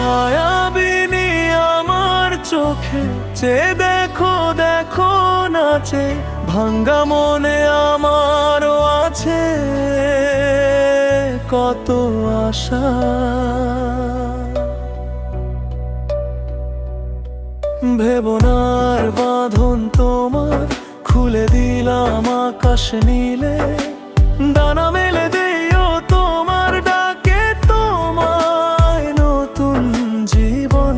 মায়াবিনী আমার চোখে যে দেখো দেখো নাচে, ভাঙ্গা মনে আমারও আছে কত আশা। ভেবনার বাঁধন তোমার খুলে দিলাম আকাশ নীলে, ডানা মেলে দিও তোমার ডাকে তোমায় নতুন জীবন।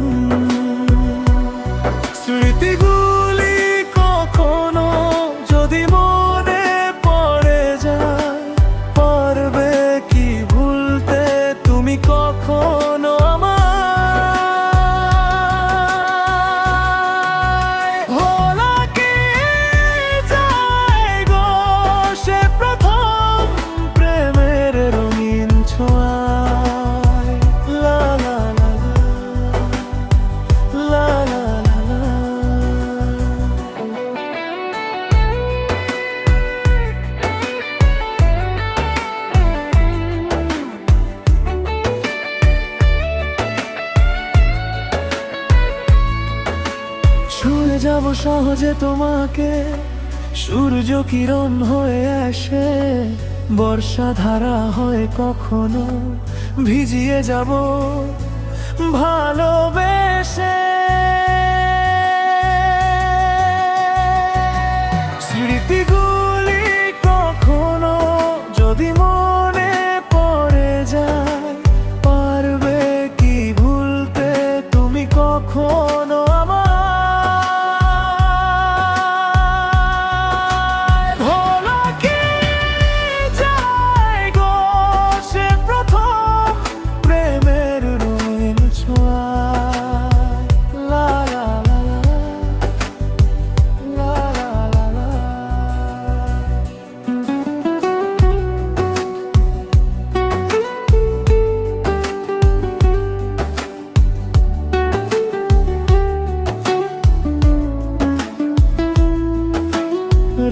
স্মৃতিগুলি কখনো যদি মনে পড়ে যায়, পারবে কি ভুলতে তুমি কখনো আমায়? ভোলা কি যায় গো সে প্রথম প্রেমের রঙিন ছোঁয়ায়। লা লা লা লা লা লা লা। ছুঁয়ে যাব সহজে তোমাকে, সূর্য কিরণ হয়ে আসে, বর্ষা ধারা হয়ে কখনো ভিজিয়ে যাব ভালোবেসে। স্মৃতিগুলি কখনো যদি মনে পড়ে যায়, পারবে কি ভুলতে তুমি কখনো আমায়? ভোলা কি যায় গো সে প্রথম প্রেমের রঙিন ছোঁয়ায়। লা লা লা লা লা লা লা।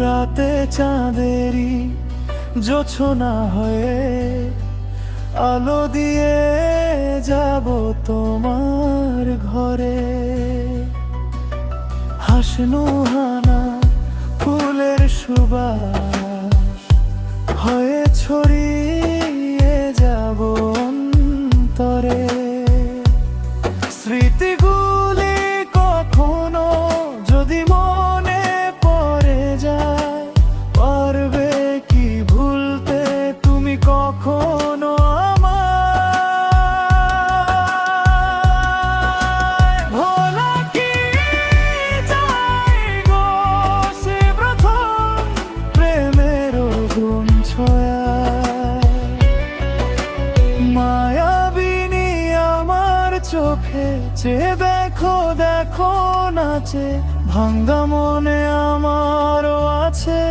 রাতে চাঁদেরই জোছনা হয়ে আলো দিয়ে যাব তোমার ঘরে। হাসনু হানা ফুলের সুবাস হয়ে ছড়িয়ে যাব অন্তরে। স্মৃতিগুলি কখনো যদি মনে পড়ে যায়, পারবে কি ভুলতে তুমি কখনো আমায়? ভোলা কি যায় গো সে প্রথম প্রেমের গুণ ছোঁয়ায়। মায়াবিনী আমার চোখে যে দেখো দেখো নাচে, ভাঙ্গা মনে আমারও আছে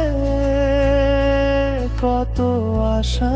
কত আশা।